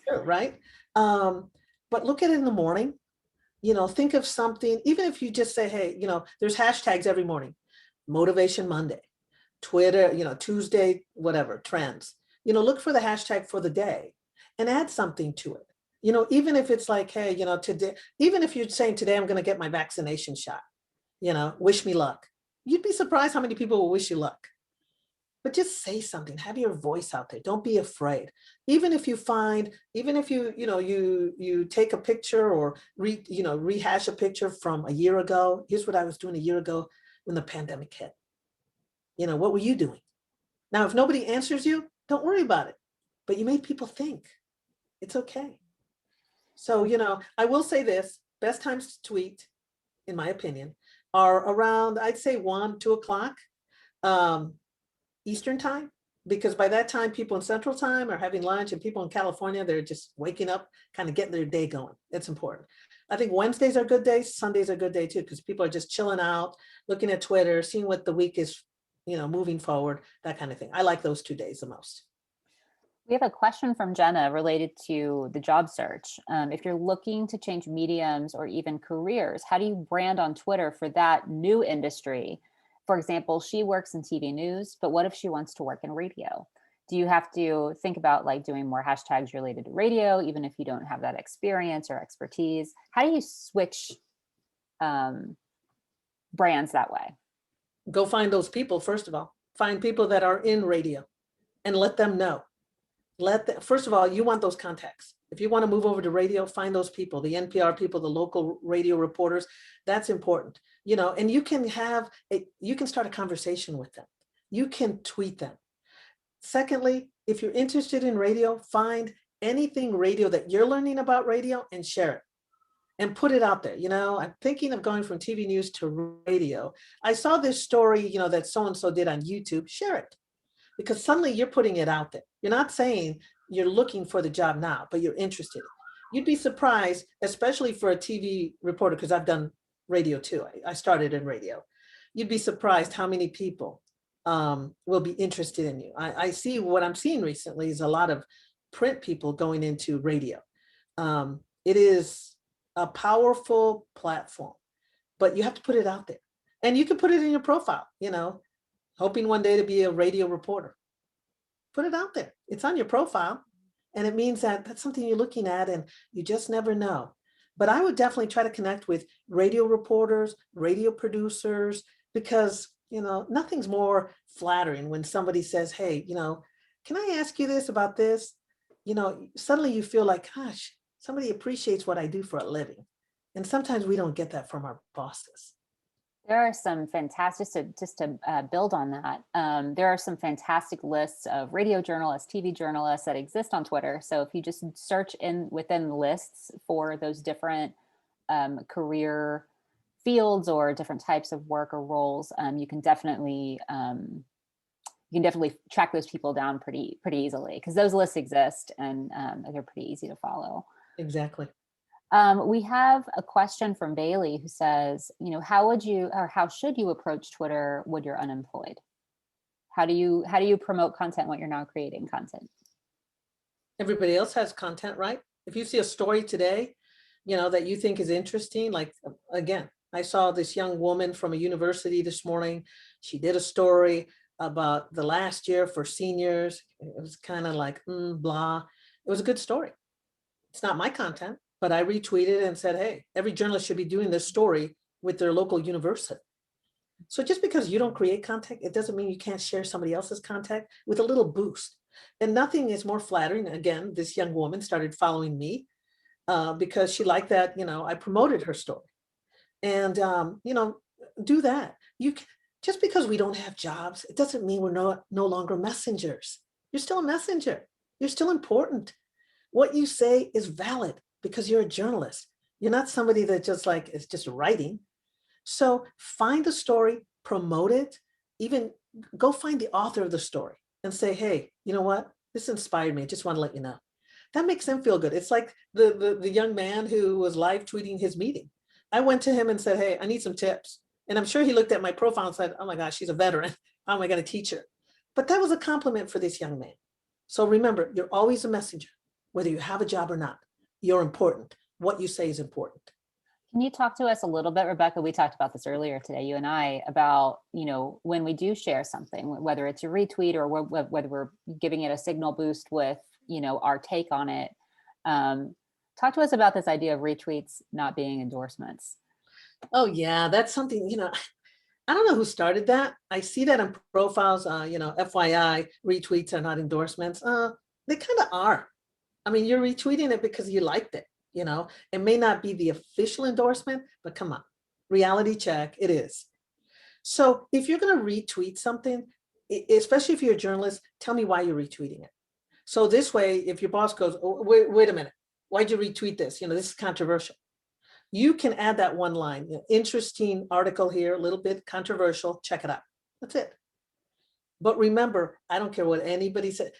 Sure, right? But look at it in the morning. Think of something, even if you just say, hey, there's hashtags every morning. Motivation Monday, Twitter, Tuesday, whatever, trends. Look for the hashtag for the day and add something to it. Even if it's like, hey, today, even if you're saying today I'm going to get my vaccination shot, wish me luck. You'd be surprised how many people will wish you luck. But just say something, have your voice out there. Don't be afraid. Even if you take a picture or rehash a picture from a year ago. Here's what I was doing a year ago when the pandemic hit. What were you doing? Now, if nobody answers you, don't worry about it. But you made people think. It's okay. So, I will say this, best times to tweet, in my opinion, are around, I'd say 1, 2 o'clock. Eastern time, because by that time people in Central Time are having lunch and people in California, they're just waking up, kind of getting their day going. It's important. I think Wednesdays are good days. Sundays are good day too, because people are just chilling out, looking at Twitter, seeing what the week is, moving forward, that kind of thing. I like those 2 days the most. We have a question from Jenna related to the job search. If you're looking to change mediums or even careers, how do you brand on Twitter for that new industry? For example, she works in TV news, but what if she wants to work in radio? Do you have to think about like doing more hashtags related to radio, even if you don't have that experience or expertise? How do you switch brands that way? Go find those people, first of all. Find people that are in radio and let them know. First of all, you want those contacts. If you want to move over to radio, find those people, the NPR people, the local radio reporters. That's important, and you can start a conversation with them. You can tweet them. Secondly, if you're interested in radio, find anything radio that you're learning about radio and share it and put it out there. I'm thinking of going from TV news to radio. I saw this story, that so-and-so did on YouTube. Share it. Because suddenly you're putting it out there. You're not saying you're looking for the job now, but you're interested. You'd be surprised, especially for a TV reporter, because I've done radio too. I started in radio. You'd be surprised how many people will be interested in you. I see what I'm seeing recently is a lot of print people going into radio. It is a powerful platform, but you have to put it out there. And you can put it in your profile, hoping one day to be a radio reporter. Put it out there. It's on your profile. And it means that that's something you're looking at and you just never know. But I would definitely try to connect with radio reporters, radio producers, because, nothing's more flattering when somebody says, hey, can I ask you this about this? Suddenly you feel like, gosh, somebody appreciates what I do for a living. And sometimes we don't get that from our bosses. There are some fantastic, just to build on that, there are some fantastic lists of radio journalists, TV journalists that exist on Twitter. So if you just search in within the lists for those different career fields or different types of work or roles, you can definitely track those people down pretty easily, because those lists exist, and they're pretty easy to follow. Exactly. We have a question from Bailey who says, how should you approach Twitter when you're unemployed? How do you promote content when you're not creating content? Everybody else has content, right? If you see a story today, that you think is interesting, like, again, I saw this young woman from a university this morning. She did a story about the last year for seniors. It was kind of like, blah. It was a good story. It's not my content, but I retweeted and said, hey, every journalist should be doing this story with their local university. So just because you don't create content, it doesn't mean you can't share somebody else's content with a little boost. And nothing is more flattering. Again, this young woman started following me because she liked that, I promoted her story. And, do that. Just because we don't have jobs, it doesn't mean we're no longer messengers. You're still a messenger. You're still important. What you say is valid because you're a journalist. You're not somebody that just is just writing. So find a story, promote it, even go find the author of the story and say, hey, you know what? This inspired me. I just want to let you know. That makes them feel good. It's like the young man who was live tweeting his meeting. I went to him and said, hey, I need some tips. And I'm sure he looked at my profile and said, oh my gosh, she's a veteran. How am I going to teach her? But that was a compliment for this young man. So remember, you're always a messenger, whether you have a job or not. You're important. What you say is important. Can you talk to us a little bit, Rebecca? We talked about this earlier today, you and I, about, when we do share something, whether it's a retweet or whether we're giving it a signal boost with, our take on it. Talk to us about this idea of retweets not being endorsements. Oh yeah, that's something, I don't know who started that. I see that in profiles, FYI, retweets are not endorsements. They kind of are. I mean, you're retweeting it because you liked it, It may not be the official endorsement, but come on, reality check, it is. So if you're going to retweet something, especially if you're a journalist, tell me why you're retweeting it. So this way, if your boss goes, oh, wait a minute, why'd you retweet this? This is controversial. You can add that one line, interesting article here, a little bit controversial, check it out. That's it. But remember, I don't care what anybody said.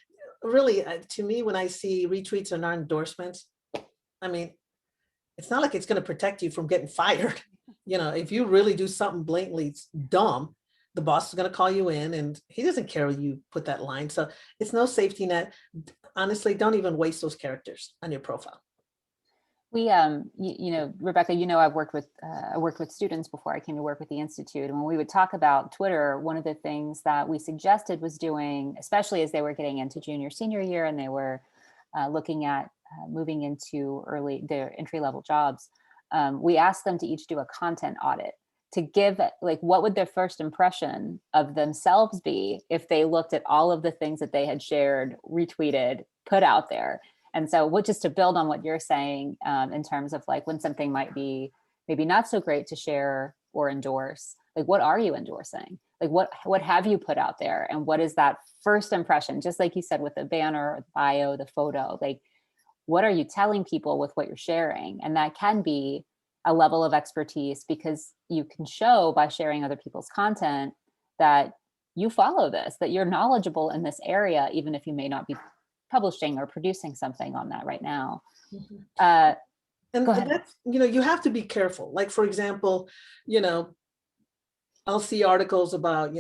Really, to me, when I see retweets are not endorsements, I mean, it's not like it's going to protect you from getting fired. If you really do something blatantly dumb, the boss is going to call you in and he doesn't care when you put that line. So it's no safety net. Honestly, don't even waste those characters on your profile. We, Rebecca, I've worked with students before I came to work with the Institute. And when we would talk about Twitter, one of the things that we suggested was doing, especially as they were getting into junior, senior year, and they were looking at moving into their entry-level jobs, we asked them to each do a content audit to give, what would their first impression of themselves be if they looked at all of the things that they had shared, retweeted, put out there. And so just to build on what you're saying, in terms of when something might be maybe not so great to share or endorse, what are you endorsing? What have you put out there? And what is that first impression? Just like you said, with the banner, the bio, the photo, what are you telling people with what you're sharing? And that can be a level of expertise, because you can show by sharing other people's content that you follow this, that you're knowledgeable in this area, even if you may not be publishing or producing something on that right now. And that's, you have to be careful. For example, I'll see articles about,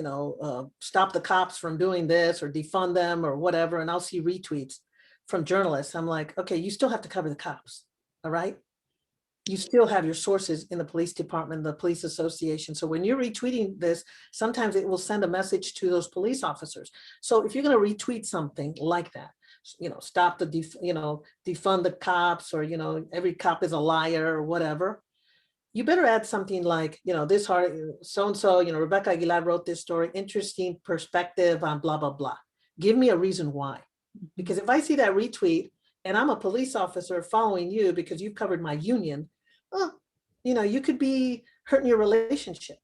stop the cops from doing this or defund them or whatever. And I'll see retweets from journalists. I'm like, okay, you still have to cover the cops. All right. You still have your sources in the police department, the police association. So when you're retweeting this, sometimes it will send a message to those police officers. So if you're going to retweet something like that, stop the, defund the cops, or, every cop is a liar or whatever, you better add something like, this hard, so-and-so, Rebecca Aguilar wrote this story, interesting perspective on blah, blah, blah. Give me a reason why. Because if I see that retweet and I'm a police officer following you because you've covered my union, you could be hurting your relationship.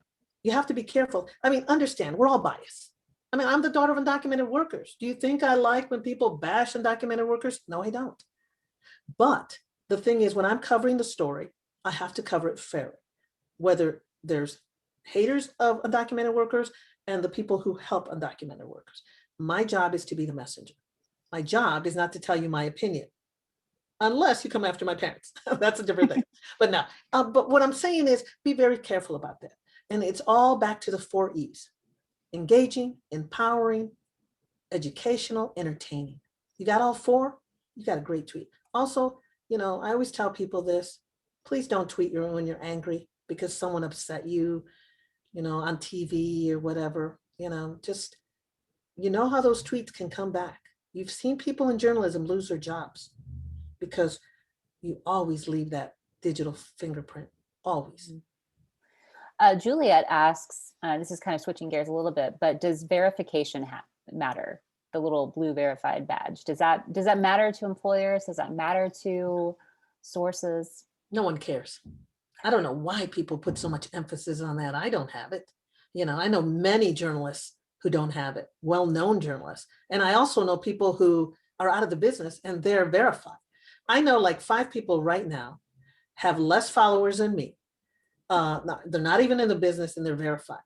You have to be careful. I mean, understand, we're all biased. I mean, I'm the daughter of undocumented workers. Do you think I like when people bash undocumented workers? No, I don't. But the thing is, when I'm covering the story, I have to cover it fairly, whether there's haters of undocumented workers and the people who help undocumented workers. My job is to be the messenger. My job is not to tell you my opinion, unless you come after my parents. That's a different thing. But no, but what I'm saying is be very careful about that. And it's all back to the 4 E's: engaging, empowering, educational, entertaining. You got all 4, you got a great tweet. Also, I always tell people this: please don't tweet when you're angry because someone upset you, on TV or whatever. Just, how those tweets can come back. You've seen people in journalism lose their jobs because you always leave that digital fingerprint, always. Juliet asks, this is kind of switching gears a little bit, but does verification matter? The little blue verified badge, does that matter to employers? Does that matter to sources? No one cares. I don't know why people put so much emphasis on that. I don't have it. I know many journalists who don't have it, well-known journalists. And I also know people who are out of the business and they're verified. I know like 5 people right now have less followers than me. They're not even in the business and they're verified.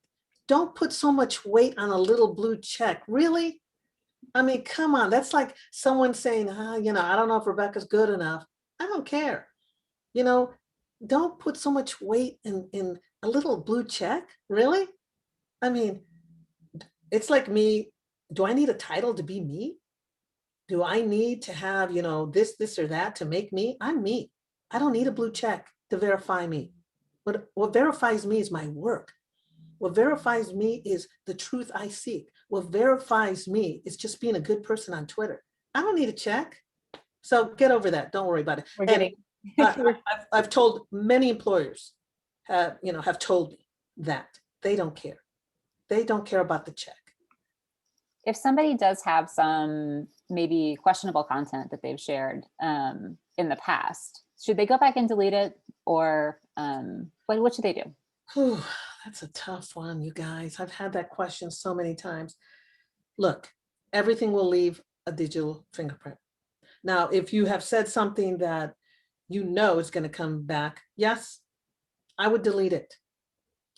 Don't put so much weight on a little blue check. Really? I mean, come on. That's like someone saying, I don't know if Rebecca's good enough. I don't care. Don't put so much weight in a little blue check. Really? I mean, it's like me. Do I need a title to be me? Do I need to have, this or that to make me? I'm me. I don't need a blue check to verify me. What verifies me is my work. What verifies me is the truth I seek. What verifies me is just being a good person on Twitter. I don't need a check. So get over that. Don't worry about it. I've told many employers have told me that they don't care. They don't care about the check. If somebody does have some maybe questionable content that they've shared in the past, should they go back and delete it, or what should they do? Whew, that's a tough one, you guys. I've had that question so many times. Look, everything will leave a digital fingerprint. Now, if you have said something that is going to come back, yes, I would delete it.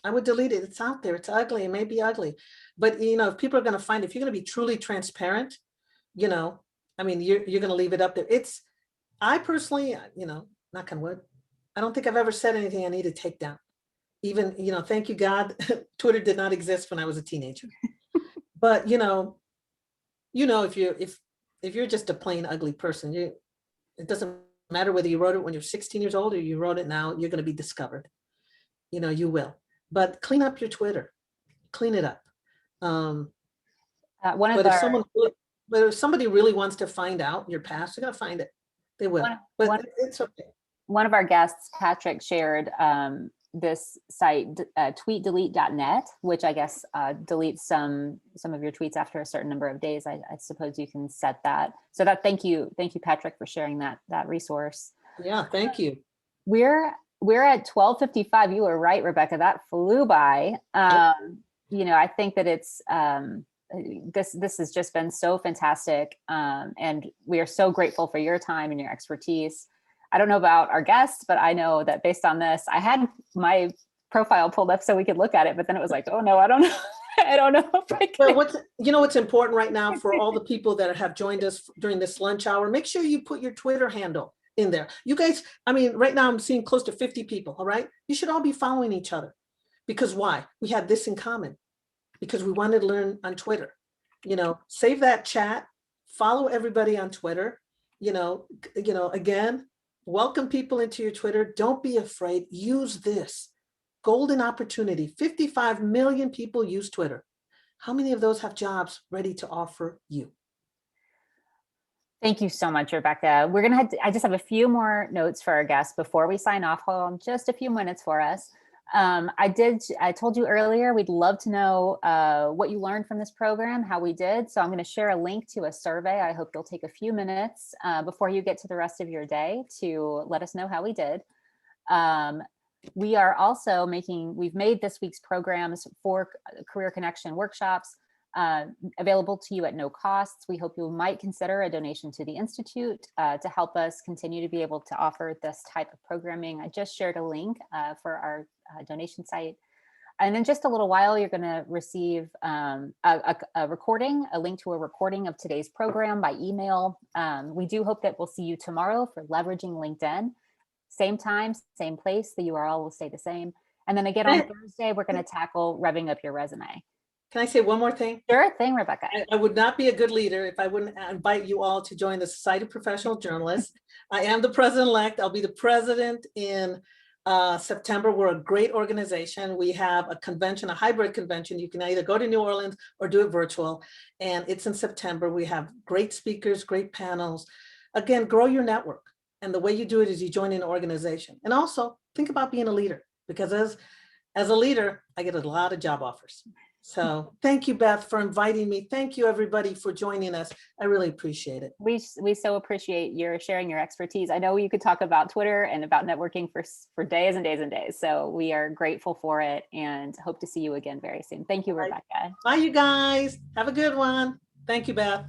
I would delete it. It's out there. It's ugly. It may be ugly. But, if people are going to find, if you're going to be truly transparent, you're going to leave it up there. I personally, knock on wood, I don't think I've ever said anything I need to take down. Even, thank you, God, Twitter did not exist when I was a teenager. But, if you're just a plain ugly person, it doesn't matter whether you wrote it when you're 16 years old or you wrote it now, you're going to be discovered. You will. But clean up your Twitter. Clean it up. If somebody really wants to find out your past, they're going to find it. They will. It's okay. One of our guests, Patrick, shared this site, tweetdelete.net, which I guess deletes some of your tweets after a certain number of days. I suppose you can set that. So thank you, Patrick, for sharing that resource. Yeah, thank you. We're at 12:55. You were right, Rebecca. That flew by. I think that it's this has just been so fantastic, and we are so grateful for your time and your expertise. I don't know about our guests, but I know that based on this, I had my profile pulled up so we could look at it, but then it was like, oh no, I don't know. I don't know if I can. Well, what's important right now for all the people that have joined us during this lunch hour, make sure you put your Twitter handle in there. You guys, right now I'm seeing close to 50 people, all right? You should all be following each other. Because why? We had this in common. Because we wanted to learn on Twitter. Save that chat, follow everybody on Twitter. Again, welcome people into your Twitter. Don't be afraid. Use this golden opportunity. 55 million people use Twitter. How many of those have jobs ready to offer you? Thank you so much, Rebecca. I just have a few more notes for our guests before we sign off. Hold on just a few minutes for us. I told you earlier, we'd love to know what you learned from this program, how we did. So I'm going to share a link to a survey. I hope you'll take a few minutes before you get to the rest of your day to let us know how we did. We are also we've made this week's programs for Career Connection workshops available to you at no cost. We hope you might consider a donation to the Institute to help us continue to be able to offer this type of programming. I just shared a link for our donation site. And in just a little while, you're going to receive a recording, a link to a recording of today's program by email. We do hope that we'll see you tomorrow for leveraging LinkedIn. Same time, same place. The URL will stay the same. And then again on Thursday, we're going to tackle revving up your resume. Can I say one more thing? Sure thing, Rebecca. I would not be a good leader if I wouldn't invite you all to join the Society of Professional Journalists. I am the president-elect. I'll be the president in September. We're a great organization. We have a convention, a hybrid convention. You can either go to New Orleans or do it virtual. And it's in September. We have great speakers, great panels. Again, grow your network. And the way you do it is you join an organization. And also think about being a leader, because as a leader, I get a lot of job offers. So thank you, Beth, for inviting me. Thank you, everybody, for joining us. I really appreciate it. We so appreciate your sharing your expertise. I know you could talk about Twitter and about networking for days and days and days. So we are grateful for it and hope to see you again very soon. Thank you, Rebecca. Bye, you guys. Have a good one. Thank you, Beth.